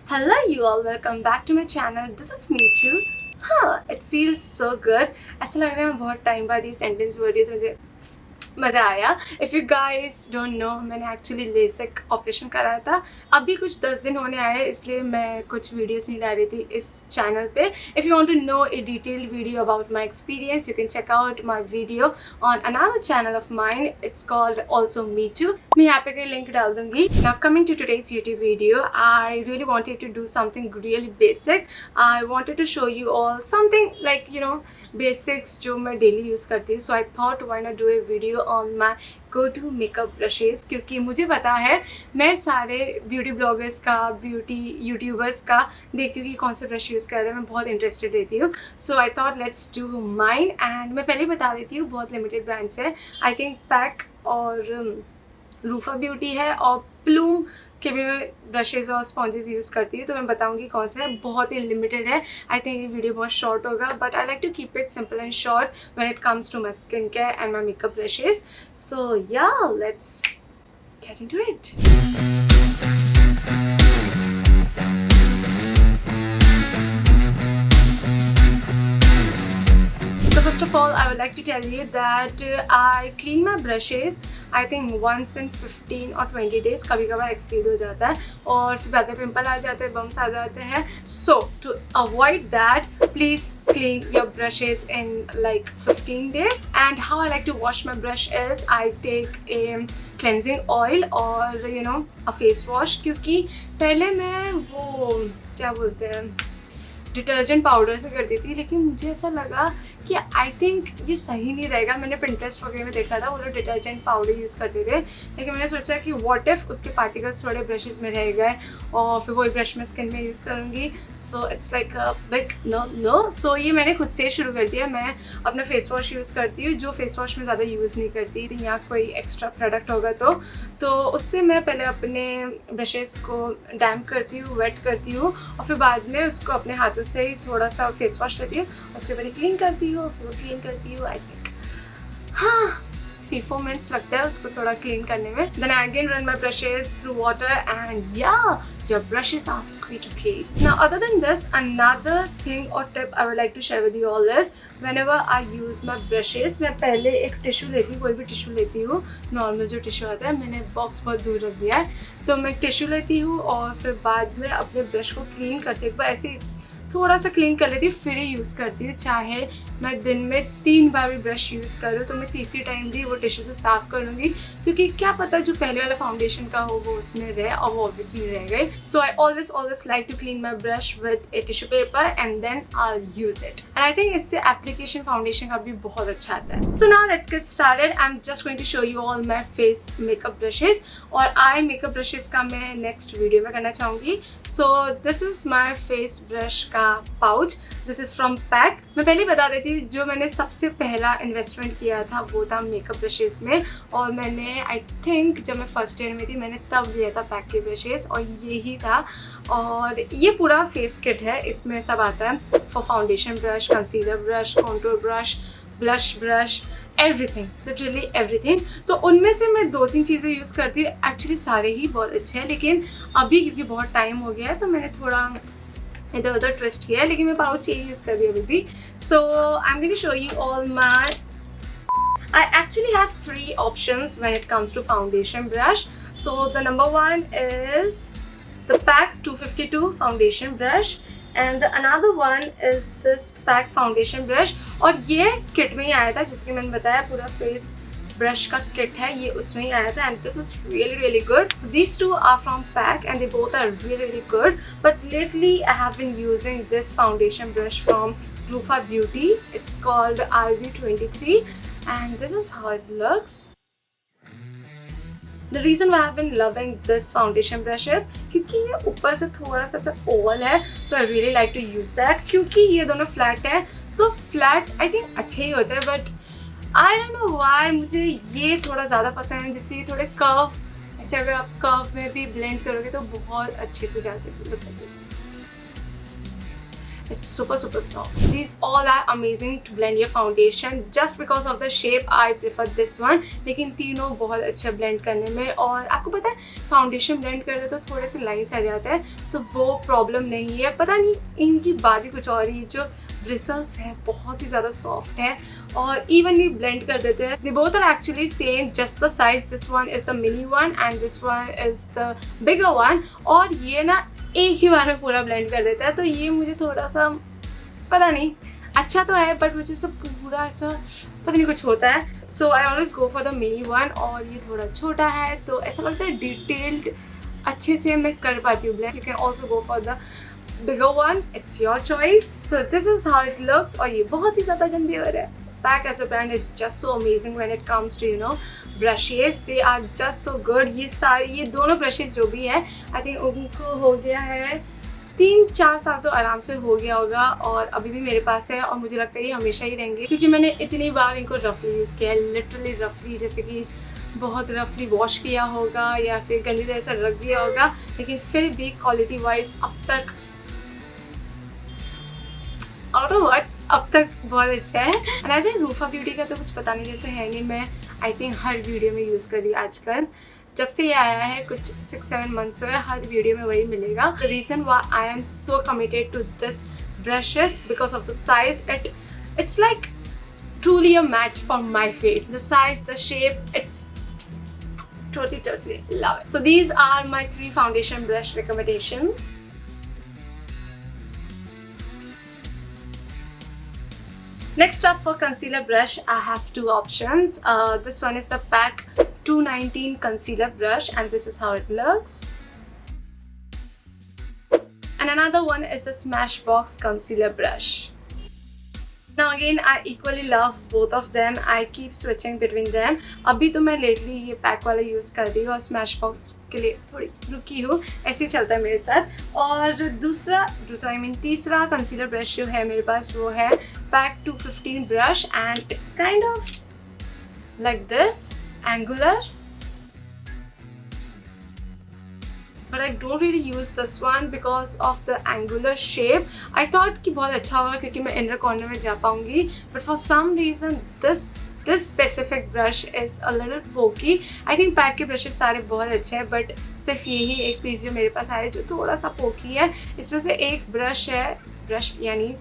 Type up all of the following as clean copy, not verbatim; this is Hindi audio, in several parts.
Hello you all, welcome back to my channel. This is Meechu. हाँ, it feels so good. ऐसा लग रहा है मैं बहुत टाइम बाद ये सेंटेंस बोल रही हूँ तो मुझे मज़ा आया. If you guys don't know, मैंने एक्चुअली लेसिक ऑपरेशन कराया था. अभी कुछ 10 दिन होने आए, इसलिए मैं कुछ वीडियोस नहीं डाल रही थी इस चैनल पे. If you want to know a detailed video about my experience, you can check out my video on another channel of mine. It's called also me too. मैं यहाँ पे कोई लिंक डाल दूँगी. Now coming to today's YouTube video, I really wanted to do something really basic. I wanted to show you all something like you know basics जो मैं डेली यूज़ करती हूँ. So I thought why not do a video on my go to makeup brushes, क्योंकि मुझे पता है मैं सारे ब्यूटी ब्लॉगर्स का, ब्यूटी यूट्यूबर्स का देखती हूँ कि कौन से ब्रश यूज़ कर रहे हैं. मैं बहुत इंटरेस्टेड रहती हूँ. So I thought let's do mine. And मैं पहले ही बता देती हूँ, बहुत लिमिटेड ब्रांड्स है. आई थिंक पैक और रूफा ब्यूटी है और प्लूम के भी मैं ब्रशेज़ और स्पॉन्जेस यूज़ करती हूँ. तो मैं बताऊँगी कौन से है. बहुत ही लिमिटेड है. आई थिंक ये वीडियो बहुत शॉर्ट होगा, but I like to keep it simple and short when it comes to my skin care and my makeup brushes. So yeah, let's get into it. So first of all, I would like to tell you that I clean my brushes I think once in 15 or 20 days. कभी कभार एक्सीड हो जाता है और फिर बाद में पिंपल आ जाते हैं, बम्स आ जाते हैं. So to avoid that, please clean your brushes in like 15 days. And how I like to wash my brush is I take a cleansing oil और you know a face wash. क्योंकि पहले मैं वो क्या बोलते हैं डिटर्जेंट पाउडर से करती थी, लेकिन मुझे ऐसा लगा कि आई थिंक ये सही नहीं रहेगा. मैंने पिंटरेस्ट वगैरह में देखा था, वो लोग डिटर्जेंट पाउडर यूज़ करते थे, लेकिन मैंने सोचा कि व्हाट इफ़ उसके पार्टिकल्स थोड़े ब्रशेज़ में रह गए और फिर वही ब्रश में स्किन में यूज़ करूँगी. So it's like a big no. So ये मैंने खुद से शुरू कर दिया. मैं अपना फेस वॉश यूज़ करती हूँ, जो फेस वॉश में ज़्यादा यूज़ नहीं करती. या कोई एक्स्ट्रा प्रोडक्ट होगा तो उससे मैं पहले अपने ब्रशेज़ को डैम्प करती हूँ, वेट करती हूँ और फिर बाद में उसको अपने हाथों से ही थोड़ा सा फेस वॉश लेती हूँ, उसके बाद क्लीन करती हूँ. फिर वो क्लीन करती हूँ आई थिंक 3-4 मिनट्स लगता है उसको थोड़ा क्लीन करने में. Then I again run my brushes through water and या your brushes are squeaky clean. Now other than this, another thing or tip I would like to share with you all is whenever I use my brushes, मैं पहले एक टिश्यू लेती हूँ, कोई भी टिश्यू लेती हूँ, नॉर्मल जो टिश्यू आता है. मैंने बॉक्स बहुत दूर रख दिया है, तो मैं टिश्यू लेती हूँ और फिर बाद में अपने ब्रश को क्लीन करती हूँ. एक बार ऐसे थोड़ा सा क्लीन कर लेती हूँ, फिर ही यूज़ करती हूँ. चाहे मैं दिन में 3 बार भी ब्रश यूज़ करूँ तो मैं तीसरी टाइम भी वो टिश्यू से साफ़ कर लूँगी, क्योंकि क्या पता जो पहले वाला फाउंडेशन का हो वो उसमें रहे और वो ऑब्वियसली रह गए. So I always like to clean my brush with a tissue paper and then I use it. And I think इससे एप्लीकेशन फाउंडेशन का भी बहुत अच्छा आता है. So now let's get started. I am just going to show you all my face makeup brushes और आई मेकअप ब्रशेज का मैं नेक्स्ट वीडियो में करना चाहूँगी. So this is my face brush का pouch. This is from PAC. मैं पहले बता देती हूँ, जो मैंने सबसे पहला इन्वेस्टमेंट किया था वो था मेकअप ब्रशेज़ में. और मैंने आई थिंक जब मैं फर्स्ट ईयर में थी मैंने तब लिया था पैक के ब्रशेज़ और ये ही था. और ये पूरा फेस किट है, इसमें सब आता है. For foundation brush, concealer brush, contour brush, blush brush, everything, literally everything. तो उनमें से मैं 2-3 चीज़ें यूज़ करती हूँ. एक्चुअली सारे ही बहुत अच्छे हैं, लेकिन अभी क्योंकि बहुत टाइम हो गया है तो मैंने थोड़ा इधर उधर ट्विस्ट किया है, लेकिन मैं पाउच यही यूज़ कर रही हूँ अभी भी. So I am going to show you all my. I actually have 3 options when it comes to foundation brush. So the number 1 is the PAC 252 foundation brush and the another one is this PAC foundation brush. और ये किट में ही आया था, जिसकी मैंने बताया पूरा फेस ब्रश का किट है, ये उसमें ही आया था. And this is really good. So these 2 are from pack and they both are really good. But lately I have been using this foundation brush from Rufa beauty. It's called RV23 and this is how it looks. The reason why I've been loving this foundation brush is क्योंकि ये ऊपर से थोड़ा सा ओवल है, so I really like to use that. क्योंकि ये दोनों फ्लैट है तो फ्लैट आई थिंक अच्छे ही होते हैं, but I don't know why मुझे ये थोड़ा ज़्यादा पसंद है. जिससे थोड़े कर्व, ऐसे अगर आप कर्व में भी ब्लेंड करोगे तो बहुत अच्छे से जाते हैं. Look at this. It's super super soft. These all are amazing to blend your foundation. Just because of the shape I prefer this one. लेकिन तीनों बहुत अच्छे blend करने में. और आपको पता है फाउंडेशन ब्लेंड करते तो थोड़े से लाइन्स आ जाते हैं, तो वो प्रॉब्लम नहीं है. पता नहीं इनकी बात ही कुछ और ही. जो ब्रिसल्स है बहुत ही ज़्यादा सॉफ्ट है और इवनली ब्लेंड कर देते हैं. They both are actually same, just the size. This one is the mini one and this one is the bigger one. और ये ना एक ही बार में पूरा ब्लेंड कर देता है, तो ये मुझे थोड़ा सा पता नहीं, अच्छा तो है बट मुझे सब पूरा ऐसा पता नहीं कुछ होता है. So I always go for the mini one. और ये थोड़ा छोटा है तो ऐसा लगता है डिटेल्ड अच्छे से मैं कर पाती हूँ blend. You can also go for the bigger one, it's your choice. So this is how it looks. और ये बहुत ही ज़्यादा गंदी हो रहा है. Pack as a brand is just so amazing when it comes to brushes. They are just so good. ये दोनों brushes जो भी है I think उनको हो गया है 3-4 साल तो आराम से हो गया होगा और अभी भी मेरे पास है और मुझे लगता है ये हमेशा ही रहेंगे क्योंकि मैंने इतनी बार इनको रफली यूज़ किया है. लिटरली रफली, जैसे कि बहुत रफली वॉश किया होगा या फिर गंदी तरह से रख दिया होगा, लेकिन फिर भी क्वालिटी वाइज अब तक आउट ऑफ वर्ड्स अब तक बहुत अच्छा है. एंड आई थिंक रूफा ब्यूटी का तो कुछ पता नहीं जैसे है नहीं. मैं आई थिंक हर वीडियो में यूज़ कर रही आजकल. जब से ये आया है कुछ 6-7 मंथ्स हो गए, हर वीडियो में वही मिलेगा. The reason why I am so committed to this brushes because of the size. It's like truly a match for my face. The size, the shape, it's totally love it. So these are my 3 foundation brush recommendation. Next up for concealer brush, I have 2 options. This one is the PAC 219 concealer brush and this is how it looks. And another one is the Smashbox concealer brush. Now again, I equally love both of them. I keep switching between them. अभी तो मैं lately ये पैक वाला यूज़ कर रही हूँ और Smashbox के लिए थोड़ी रुकी हूँ. ऐसे ही चलता है मेरे साथ. और तीसरा कंसीलर ब्रश जो है मेरे पास वो है pack 215 brush and it's kind of like this, angular. But I don't really use this one because of the angular shape. I thought कि बहुत अच्छा होगा क्योंकि मैं inner corner में जा पाऊँगी. But for some reason this specific brush is a little pokey. I think pack के ब्रशेस सारे बहुत अच्छे हैं but सिर्फ यही एक पीस जो मेरे पास आया जो थोड़ा सा पोकी है. इसमें से एक ब्रश यानी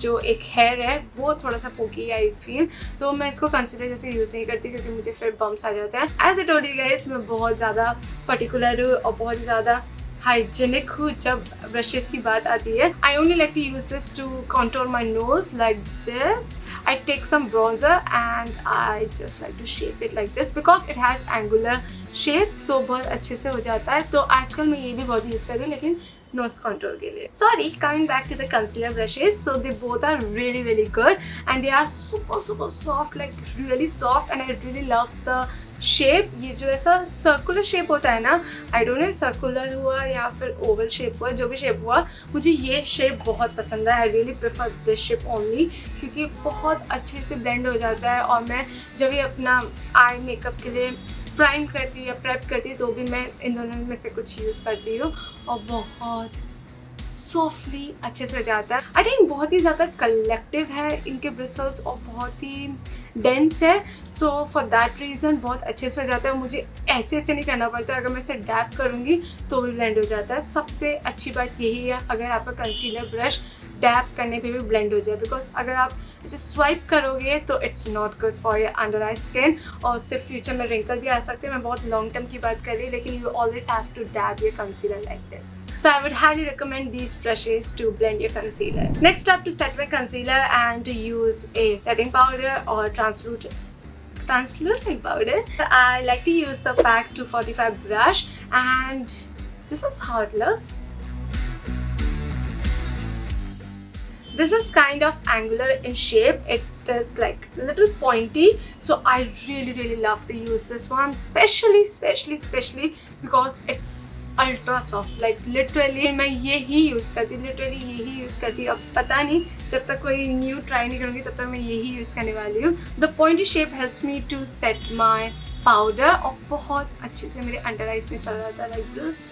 जो एक हेयर है वो थोड़ा सा पोकी आई फील. तो मैं इसको कंसीलर जैसे यूज़ नहीं करती क्योंकि मुझे फिर बम्स आ जाता है. As I told you guys, मैं बहुत ज़्यादा पर्टिकुलर हूँ और बहुत ज़्यादा हाइजीनिक हूँ जब ब्रशेस की बात आती है. I only like to use this to contour my nose like this. I take some bronzer and I just like to shape it like this because it has angular shape. So बहुत अच्छे से हो जाता है. तो आजकल मैं ये भी बहुत यूज़ कर रही हूँ लेकिन nose contour के लिए. Sorry, coming back to the concealer brushes. So they both are really good and they are super soft, like really soft, and I really love the shape. ये जो ऐसा सर्कुलर शेप होता है ना, आई डोंट नो सर्कुलर हुआ या फिर ओवल शेप हुआ, जो भी शेप हुआ, मुझे ये शेप बहुत पसंद है. I really prefer this shape only क्योंकि बहुत अच्छे से ब्लेंड हो जाता है. और मैं जब भी अपना आई मेकअप के लिए प्राइम करती हूँ या प्रेप करती हूँ तो भी मैं इन दोनों में से कुछ यूज़ करती हूँ और बहुत सॉफ्टली अच्छे से हो जाता है. आई थिंक बहुत ही ज़्यादा कलेक्टिव है इनके ब्रिसल्स और बहुत ही डेंस है. सो फॉर दैट रीज़न बहुत अच्छे से हो जाता है. मुझे ऐसे नहीं करना पड़ता. अगर मैं इसे डैप करूँगी तो भी ब्लेंड हो जाता है. सबसे अच्छी बात यही है अगर आपका कंसीलर ब्रश डैप करने पे भी ब्लेंड हो जाए, बिकॉज अगर आप इसे स्वाइप करोगे तो it's not good for your under I skin और सिर्फ फ्यूचर में रिंकल भी आ सकते हैं. मैं बहुत लॉन्ग टर्म की बात कर रही हूँ, लेकिन you always have to dab your concealer like this. So I would highly recommend these brushes to blend your concealer. Next up, to set my concealer and to use a setting powder or translucent powder, I like to use the PAC 245 brush and this is how it looks. This is kind of angular in shape. It is like a little pointy, so I really love to use this one, especially because it's ultra soft. Like literally मैं यही यूज़ करती. अब पता नहीं जब तक कोई न्यू ट्राई नहीं करूँगी तब तक मैं यही यूज़ करने वाली हूँ. The pointy shape helps me to set my powder और बहुत अच्छे से मेरे अंडर आइज में चल रहा था like this.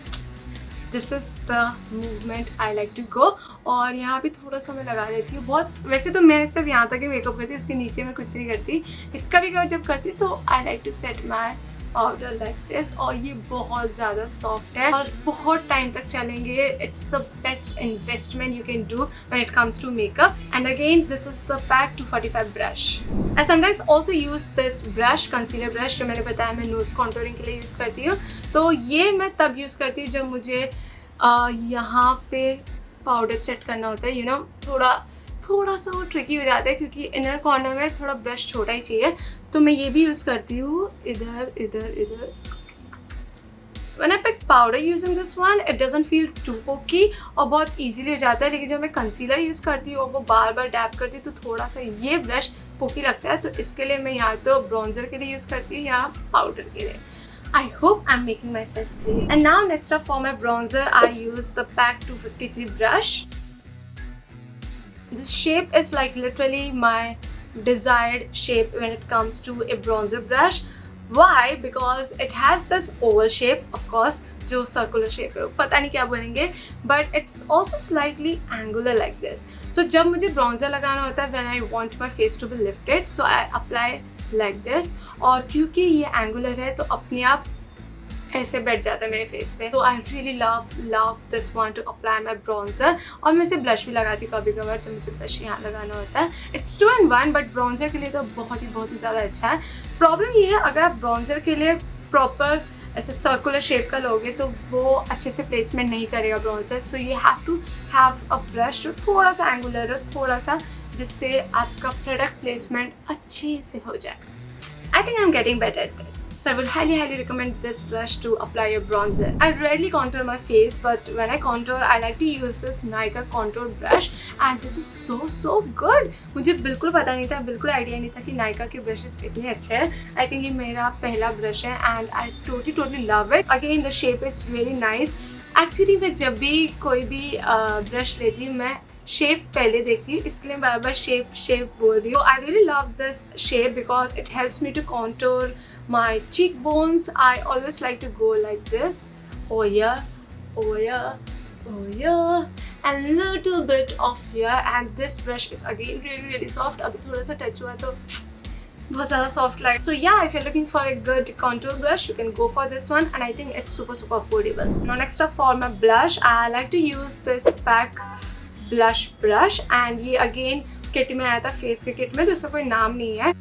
This is the movement I like to go. और यहाँ पे थोड़ा सा मैं लगा देती हूँ बहुत। वैसे तो मैं सिर्फ यहाँ तक ही मेकअप करती हूँ, इसके नीचे मैं कुछ नहीं करती। कभी कभी जब करती हूँ तो I like to set my powder like this. और ये बहुत ज़्यादा सॉफ्ट है और बहुत टाइम तक चलेंगे। It's the best investment you can do when it comes to makeup. And again this is the pack 245 brush. I sometimes also use this brush, concealer brush, जो मैंने बताया मैं नोज कॉन्टोरिंग के लिए यूज़ करती हूँ। तो ये मैं तब यूज़ करती हूँ जब मुझे यहाँ पे पाउडर सेट करना होता है। थोड़ा सा वो ट्रिकी हो जाता है क्योंकि इनर कॉर्नर में थोड़ा ब्रश छोटा ही चाहिए। तो मैं ये भी यूज़ करती हूँ इधर। When I pick powder using this one, it doesn't feel too pokey और बहुत easily हो जाता है। लेकिन जब मैं कंसीलर यूज़ करती हूँ और वो बार बार डैप करती हूँ तो थोड़ा सा ये ब्रश पोकी लगता है। तो इसके लिए मैं या तो ब्रॉन्जर के लिए यूज़ करती हूँ या पाउडर के लिए। I hope I'm making myself clear. And now next up for my bronzer, I use the PAC 253 brush. This shape is like literally my desired shape when it comes to a bronzer brush. Why? Because it has this oval shape, of course, जो circular shape है, पता नहीं क्या बोलेंगे, but it's also slightly angular like this. So जब मुझे bronzer लगाना होता है when I want my face to be lifted, so I apply like this. और क्योंकि ये angular है तो अपने आप ऐसे बैठ जाता है मेरे फेस पे। तो आई really love this one two apply my bronzer. और मैं इसे ब्लश भी लगाती हूँ कभी कभार जब मुझे ब्लश यहाँ लगाना होता है। इट्स 2 in 1, बट ब्रॉन्जर के लिए तो बहुत ही ज़्यादा अच्छा है। प्रॉब्लम ये है अगर आप ब्रॉन्जर के लिए प्रॉपर ऐसे सर्कुलर शेप का लोगे तो वो अच्छे से प्लेसमेंट नहीं करेगा bronzer. So you have to have a brush जो थोड़ा सा एंगुलर हो, थोड़ा सा, जिससे आपका प्रोडक्ट प्लेसमेंट अच्छे से हो जाए। I think I'm getting better at this. So I would highly recommend this brush to apply your bronzer. I rarely contour my face, but when I contour, I like to use this Nykaa contour brush, and this is so good. मुझे बिल्कुल पता नहीं था, बिल्कुल आइडिया नहीं था कि Nykaa के brushes इतने अच्छे हैं। I think ये मेरा पहला brush है and I totally love it. Again, the shape is really nice. Actually मैं जब भी कोई भी brush लेती हूँ मैं शेप पहले देखती हूँ, इसके लिए बार बार शेप बोल रही हूँ। I really love this shape because it helps me to contour my cheek bones. I always like to go like this, over and little bit off here. And this brush is again really soft. अभी थोड़ा सा टच हुआ तो बहुत ज़्यादा सॉफ्ट लाइक। सो या, if you're looking for a good contour brush, you can go for this one, and I think it's super affordable. Now next up for my blush, I like to use this PAC blush brush, and ये अगेन किट में आया था, फेस के किट में, तो इसका कोई नाम नहीं है।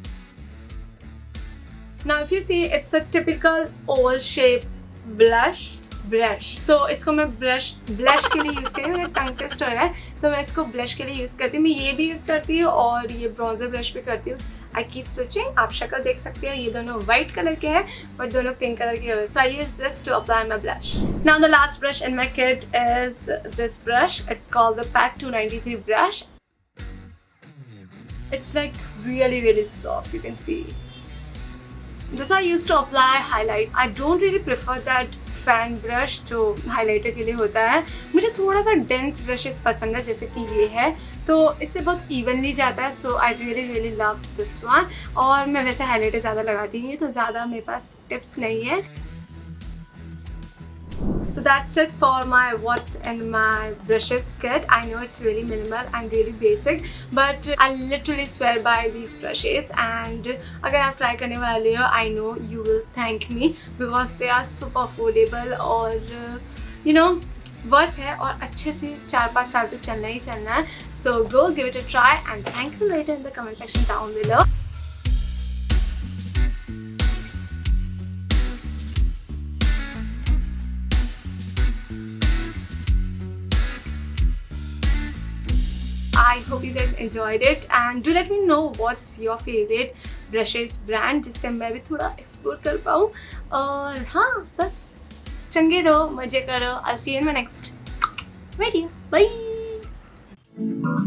Now if you see, it's a typical oval shape blush brush. So इसको मैं ब्लश के लिए यूज़ करी हूँ। मेरा टंग टेस्ट हो रहा है तो मैं इसको ब्लश के लिए यूज़ करती हूँ। मैं ये भी यूज़ करती हूँ और ये ब्रॉन्जर ब्रश भी करती हूँ। I keep switching. आप शक्ल देख सकते हो, ये दोनों वाइट कलर के हैं बट दोनों पिंक कलर के हैं। So I use this to apply my blush. Now the last brush in my kit is this brush. It's called the PAC 293 brush. It's like really soft, you can see. This I used to apply highlight. I don't really prefer that fan brush जो highlighter के लिए होता है। मुझे थोड़ा सा dense brushes पसंद है जैसे कि ये है, तो इससे बहुत evenly जाता है। So I really love this one. और मैं वैसे highlighter ज़्यादा लगाती नहीं, तो ज़्यादा मेरे पास tips नहीं है। So that's it for my what's in my brushes kit. I know it's really minimal and really basic, but I literally swear by these brushes. And अगर आप try करने वाले हो, I know you will thank me because they are super affordable और you know worth है और अच्छे से 4-5 साल तक चलना ही चलना है. So go give it a try and thank me later in the comment section down below. I hope you guys enjoyed it and do let me know what's your favorite brushes brand जिससे मैं भी थोड़ा explore कर पाऊँ. और हाँ, बस चंगे रहो, मजे करो. I'll see you in my next video. Bye.